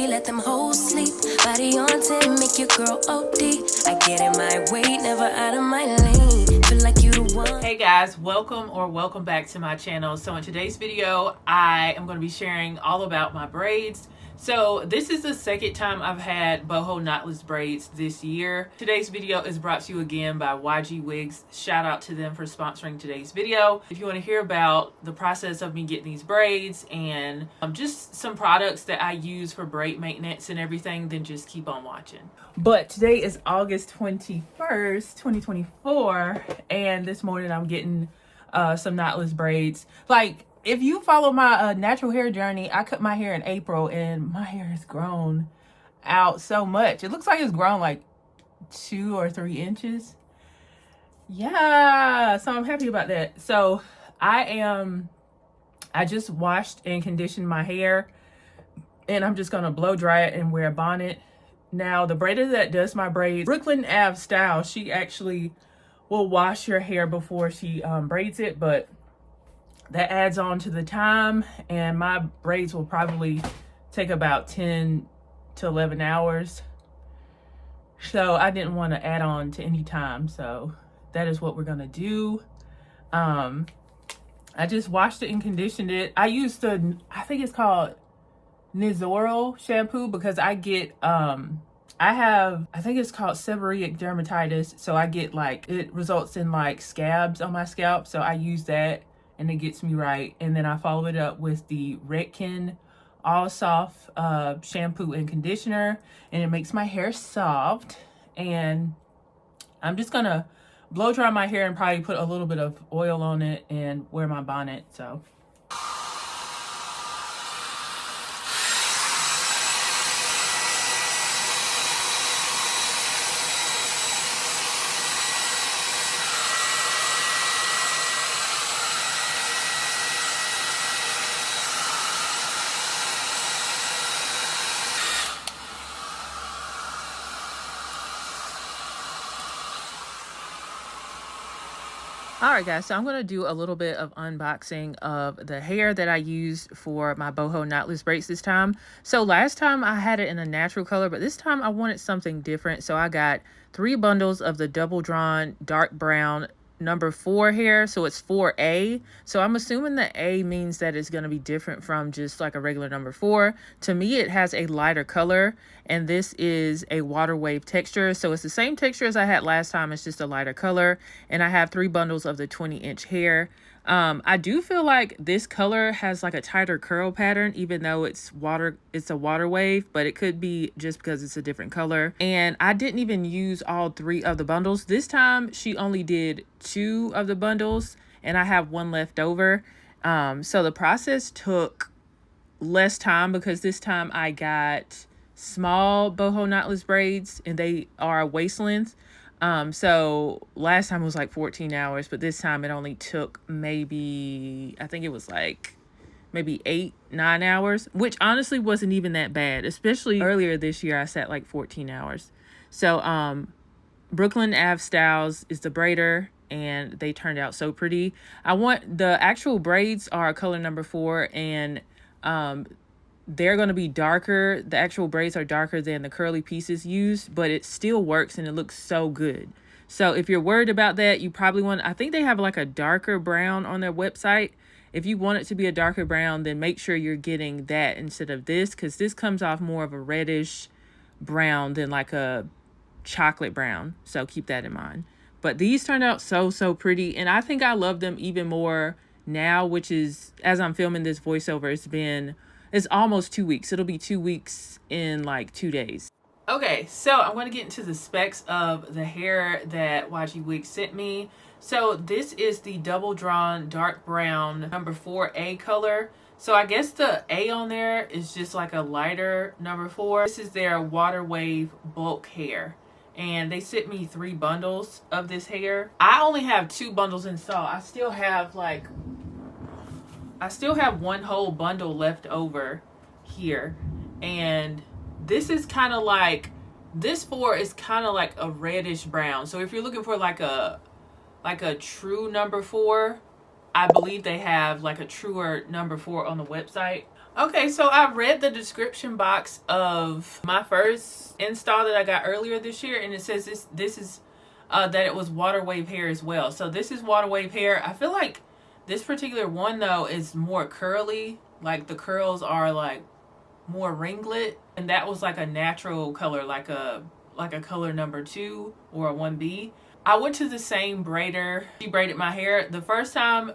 baby, let them hoes sleep. Body on 10, make your girl OD. I get in my way, never out of my lane. Feel like you the one. Hey guys, welcome back to my channel. So in today's video, I am going to be sharing all about my braids. So this is the second time I've had boho knotless braids this year. Today's video is brought to you again by YGWIGS. Shout out to them for sponsoring today's video. If you want to hear about the process of me getting these braids and just some products that I use for braid maintenance and everything, then just keep on watching. But today is August 21st, 2024, and this morning I'm getting some knotless braids. Like, if you follow my natural hair journey, I cut my hair in April and my hair has grown out so much. It looks like it's grown like 2 or 3 inches. Yeah, so I'm happy about that. So I just washed and conditioned my hair, and I'm just gonna blow dry it and wear a bonnet. Now, the braider that does my braids, Brooklyn Ave style, she actually will wash your hair before she braids it, but that adds on to the time, and my braids will probably take about 10 to 11 hours. So I didn't want to add on to any time, so that is what we're gonna do. I just washed it and conditioned it. I used the, I think it's called Nizoro shampoo, because I get I think it's called seborrheic dermatitis, so I get like, it results in like scabs on my scalp, so I use that and it gets me right. And then I follow it up with the Redken All Soft shampoo and conditioner, and it makes my hair soft. And I'm just gonna blow dry my hair and probably put a little bit of oil on it and wear my bonnet. So alright guys, so I'm going to do a little bit of unboxing of the hair that I used for my boho knotless braids this time. So last time I had it in a natural color, but this time I wanted something different. So I got 3 bundles of the double drawn dark brown number 4 hair. So it's 4A. So I'm assuming the A means that it's going to be different from just like a regular number 4. To me, it has a lighter color, and this is a water wave texture. So it's the same texture as I had last time. It's just a lighter color. And I have 3 bundles of the 20-inch hair. I do feel like this color has like a tighter curl pattern, even though it's a water wave, but it could be just because it's a different color. And I didn't even use all 3 of the bundles. This time she only did 2 of the bundles, and I have 1 left over. So the process took less time because this time I got small boho knotless braids, and they are waist length. So last time was like 14 hours, but this time it only took maybe, I think it was like maybe 8-9 hours, which honestly wasn't even that bad. Especially earlier this year, I sat like 14 hours. So, Brooklyn Ave Styles is the braider, and they turned out so pretty. The actual braids are color number 4, and, they're going to be darker. The actual braids are darker than the curly pieces used, but it still works and it looks so good. So if you're worried about that, you probably want, I think they have like a darker brown on their website. If you want it to be a darker brown, then make sure you're getting that instead of this, because this comes off more of a reddish brown than like a chocolate brown. So keep that in mind. But these turned out so pretty, and I think I love them even more now, which is, as I'm filming this voiceover, it's almost 2 weeks. It'll be 2 weeks in like 2 days. Okay, so I'm going to get into the specs of the hair that YGWIGS sent me. So this is the double drawn dark brown number 4A color. So I guess the A on there is just like a lighter number 4. This is their water wave bulk hair, and they sent me 3 bundles of this hair. I only have 2 bundles installed. I still have 1 whole bundle left over here, and this is kind of like, this 4 is kind of like a reddish brown. So if you're looking for like a true number 4, I believe they have like a truer number 4 on the website. Okay, so I read the description box of my first install that I got earlier this year, and it says this is that it was water wave hair as well. So this is water wave hair. I feel like this particular one though is more curly. Like the curls are like more ringlet, and that was like a natural color, like a color number 2 or a 1B. I went to the same braider. She braided my hair the first time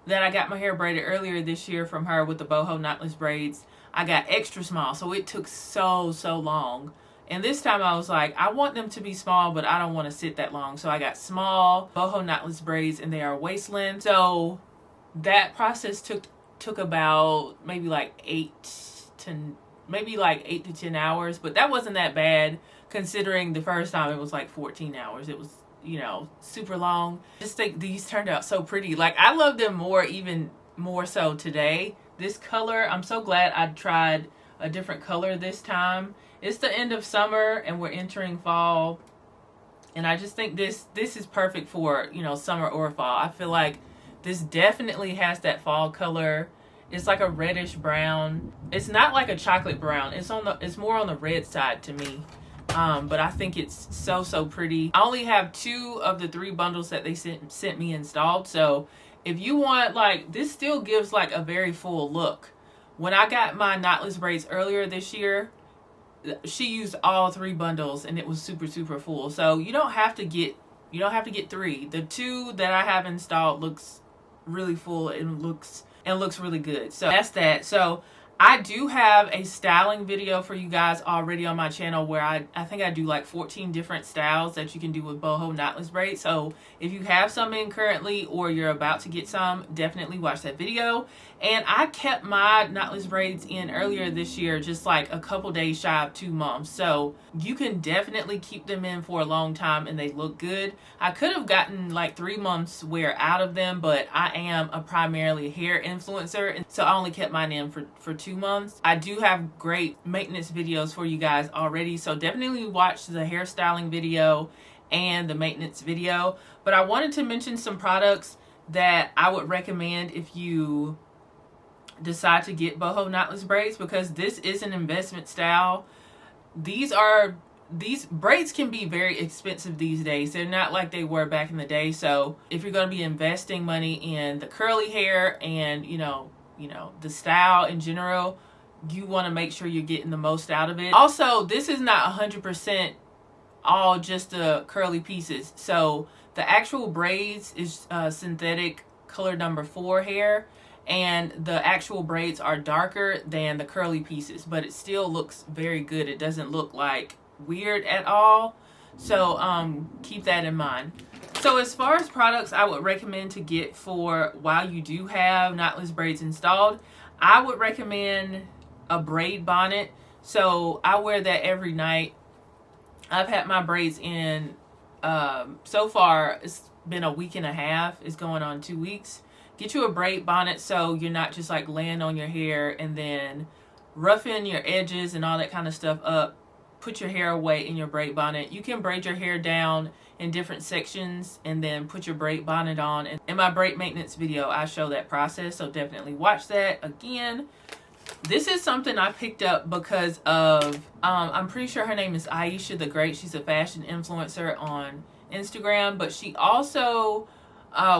that I got my hair braided earlier this year from her with the BOHO Knotless Braids. I got extra small, so it took so long. And this time I was like, I want them to be small, but I don't want to sit that long. So I got small BOHO Knotless Braids, and they are waist length. So that process took about maybe like 8 to 10 hours, but that wasn't that bad considering the first time it was like 14 hours. It was, you know, super long. I just think these turned out so pretty. Like I love them more, even more so today. This color, I'm so glad I tried a different color this time. It's the end of summer and we're entering fall, and I just think this is perfect for, you know, summer or fall. I feel like this definitely has that fall color. It's like a reddish brown. It's not like a chocolate brown. It's more on the red side to me. But I think it's so pretty. I only have 2 of the 3 bundles that they sent me installed. So if you want, like, this still gives like a very full look. When I got my knotless braids earlier this year, she used all 3 bundles and it was super full. So you don't have to get 3. The 2 that I have installed looks really full and looks really good. So that's that. So I do have a styling video for you guys already on my channel where I think I do like 14 different styles that you can do with BOHO knotless braids. So if you have some in currently or you're about to get some, definitely watch that video. And I kept my knotless braids in earlier this year, just like a couple days shy of 2 months. So you can definitely keep them in for a long time and they look good. I could have gotten like 3 months wear out of them, but I am a primarily hair influencer, and so I only kept mine in for 2 months. I do have great maintenance videos for you guys already, so definitely watch the hairstyling video and the maintenance video. But I wanted to mention some products that I would recommend if you decide to get BOHO knotless braids, because this is an investment style. These braids can be very expensive these days. They're not like they were back in the day. So if you're going to be investing money in the curly hair and you know the style in general, you want to make sure you're getting the most out of it. Also, this is not 100% all just the curly pieces. So the actual braids is synthetic color number 4 hair, and the actual braids are darker than the curly pieces, but it still looks very good. It doesn't look like weird at all. So keep that in mind. So as far as products I would recommend to get for while you do have knotless braids installed, I would recommend a braid bonnet. So I wear that every night. I've had my braids in so far it's been a week and a half. It's going on 2 weeks. Get you a braid bonnet so you're not just like laying on your hair and then roughing your edges and all that kind of stuff up. Put your hair away in your braid bonnet. You can braid your hair down in different sections and then put your braid bonnet on. And in my braid maintenance video, I show that process, so definitely watch that. Again, this is something I picked up because of, I'm pretty sure her name is Aisha the Great. She's a fashion influencer on Instagram, but she also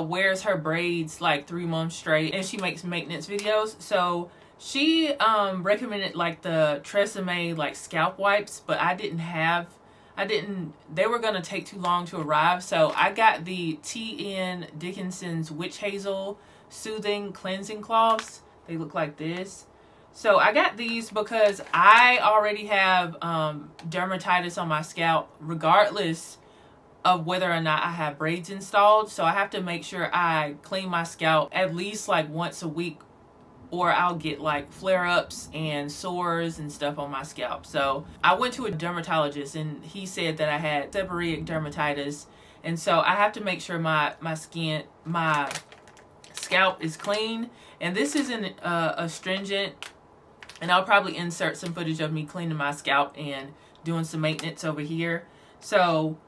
wears her braids like 3 months straight, and she makes maintenance videos. So she recommended like the Tresemme like scalp wipes, but they were gonna take too long to arrive, so I got the T.N. Dickinson's Witch Hazel Soothing Cleansing Cloths. They look like this. So I got these because I already have dermatitis on my scalp regardless of whether or not I have braids installed. So I have to make sure I clean my scalp at least like once a week, or I'll get like flare-ups and sores and stuff on my scalp. So I went to a dermatologist and he said that I had seborrheic dermatitis, and so I have to make sure my scalp is clean. And this isn't astringent, and I'll probably insert some footage of me cleaning my scalp and doing some maintenance over here. So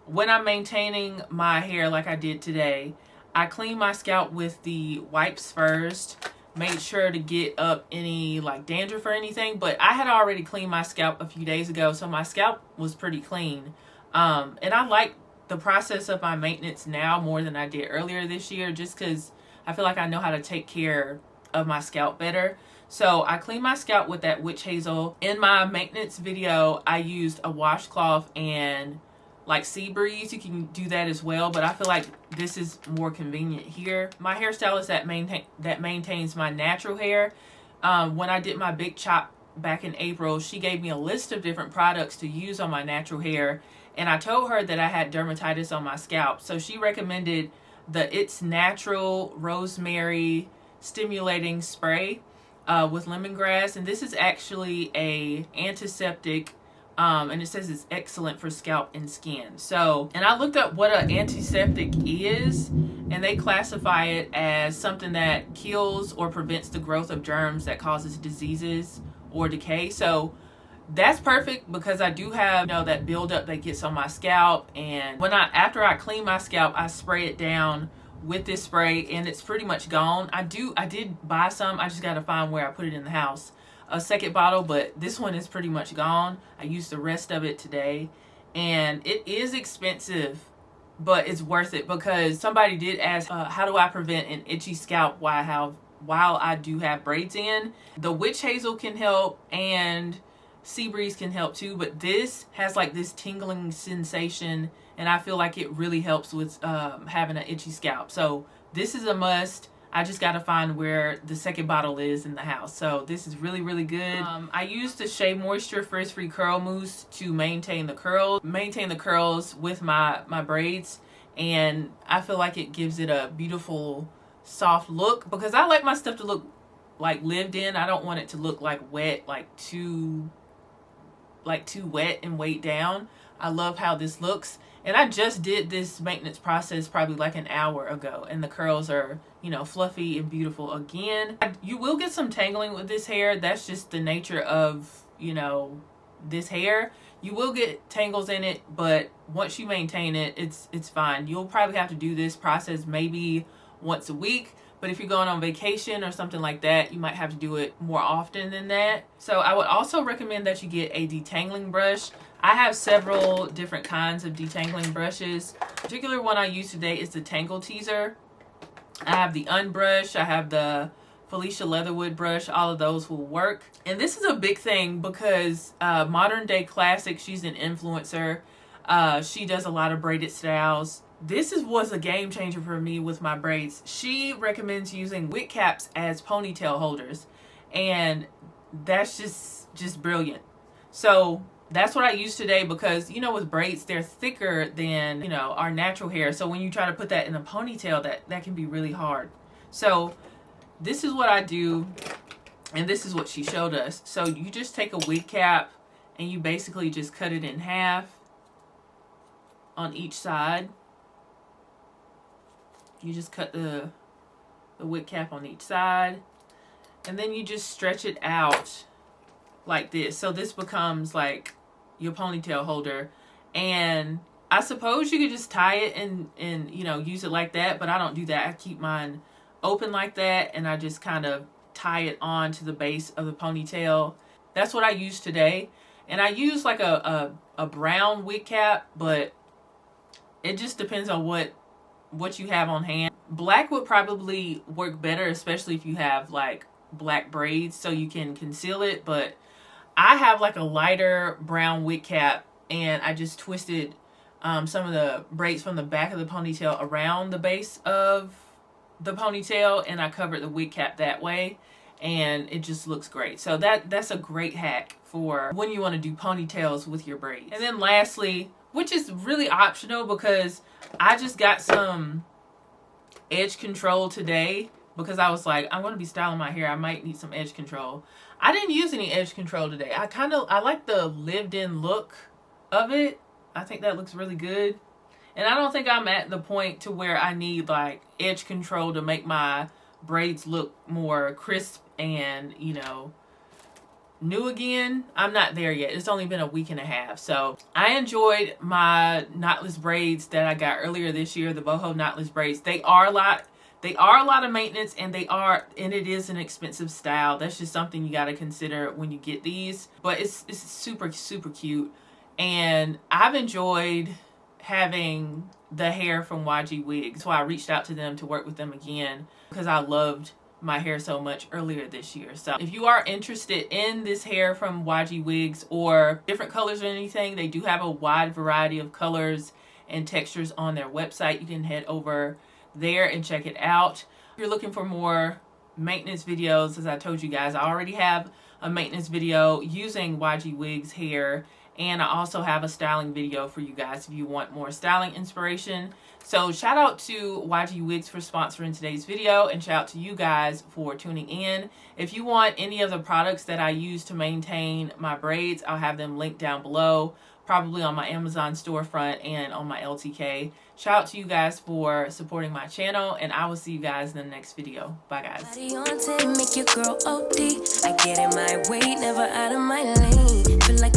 when I'm maintaining my hair like I did today, I clean my scalp with the wipes first. made sure to get up any like dandruff or anything, but I had already cleaned my scalp a few days ago, so my scalp was pretty clean. And I like the process of my maintenance now more than I did earlier this year, just because I feel like I know how to take care of my scalp better. So I cleaned my scalp with that witch hazel. In my maintenance video, I used a washcloth and like sea breeze. You can do that as well, but I feel like this is more convenient here. My hairstylist that maintains my natural hair, when I did my big chop back in April, she gave me a list of different products to use on my natural hair, and I told her that I had dermatitis on my scalp, so she recommended the It's Natural Rosemary Stimulating Spray with lemongrass, and this is actually a antiseptic, and it says it's excellent for scalp and skin. So, and I looked up what an antiseptic is, and they classify it as something that kills or prevents the growth of germs that causes diseases or decay. So that's perfect because I do have, you know, that buildup that gets on my scalp, and after I clean my scalp, I spray it down with this spray, and it's pretty much gone. I did buy some. I just got to find where I put it in the house. A second bottle, but this one is pretty much gone. I used the rest of it today, and it is expensive, but it's worth it because somebody did ask, how do I prevent an itchy scalp while I do have braids in? The witch hazel can help, and sea breeze can help too, but this has like this tingling sensation, and I feel like it really helps with having an itchy scalp. So this is a must. I just got to find where the second bottle is in the house. So this is really, really good. I used the Shea Moisture Frizz-Free Curl Mousse to maintain the curls with my braids, and I feel like it gives it a beautiful soft look because I like my stuff to look like lived in. I don't want it to look like wet, like too wet and weighed down. I love how this looks, and I just did this maintenance process probably like an hour ago, and the curls are, you know, fluffy and beautiful again. You will get some tangling with this hair. That's just the nature of, you know, this hair. You will get tangles in it, but once you maintain it, it's fine. You'll probably have to do this process maybe once a week, but if you're going on vacation or something like that, you might have to do it more often than that. So I would also recommend that you get a detangling brush. I have several different kinds of detangling brushes. The particular one I use today is the Tangle Teaser. I have the Unbrush, I have the Felicia Leatherwood brush. All of those will work. And this is a big thing because Modern Day Classic, she's an influencer. She does a lot of braided styles. This was a game changer for me with my braids. She recommends using wig caps as ponytail holders, and that's just brilliant. So that's what I use today because, you know, with braids, they're thicker than, you know, our natural hair. So when you try to put that in a ponytail, that can be really hard. So this is what I do, and this is what she showed us. So you just take a wig cap and you basically just cut it in half on each side. You just cut the wig cap on each side, and then you just stretch it out like this. So this becomes like your ponytail holder, and I suppose you could just tie it and you know, use it like that, but I don't do that. I keep mine open like that, and I just kind of tie it on to the base of the ponytail. That's what I use today, and I use like a brown wig cap, but it just depends on what you have on hand. Black would probably work better, especially if you have like black braids so you can conceal it, but I have like a lighter brown wig cap, and I just twisted some of the braids from the back of the ponytail around the base of the ponytail, and I covered the wig cap that way, and it just looks great. So that's a great hack for when you want to do ponytails with your braids. And then lastly, which is really optional because I just got some edge control today because I was like, I'm going to be styling my hair. I might need some edge control. I didn't use any edge control today. I like the lived in look of it. I think that looks really good. And I don't think I'm at the point to where I need like edge control to make my braids look more crisp and, you know, new again. I'm not there yet. It's only been a week and a half. So I enjoyed my knotless braids that I got earlier this year, the boho knotless braids. They are a lot They are a lot of maintenance, and it is an expensive style. That's just something you got to consider when you get these. But it's super, super cute. And I've enjoyed having the hair from YGWIGS. That's why I reached out to them to work with them again, because I loved my hair so much earlier this year. So if you are interested in this hair from YGWIGS or different colors or anything, they do have a wide variety of colors and textures on their website. You can head over there and check it out. If you're looking for more maintenance videos, as I told you guys, I already have a maintenance video using YGWIGS hair, and I also have a styling video for you guys if you want more styling inspiration. So shout out to YGWIGS for sponsoring today's video, and shout out to you guys for tuning in. If you want any of the products that I use to maintain my braids, I'll have them linked down below, probably on my Amazon storefront and on my LTK. Shout out to you guys for supporting my channel, and I will see you guys in the next video. Bye, guys. Body on 10, make your girl OD. I get in my way, never out of my lane. Feel like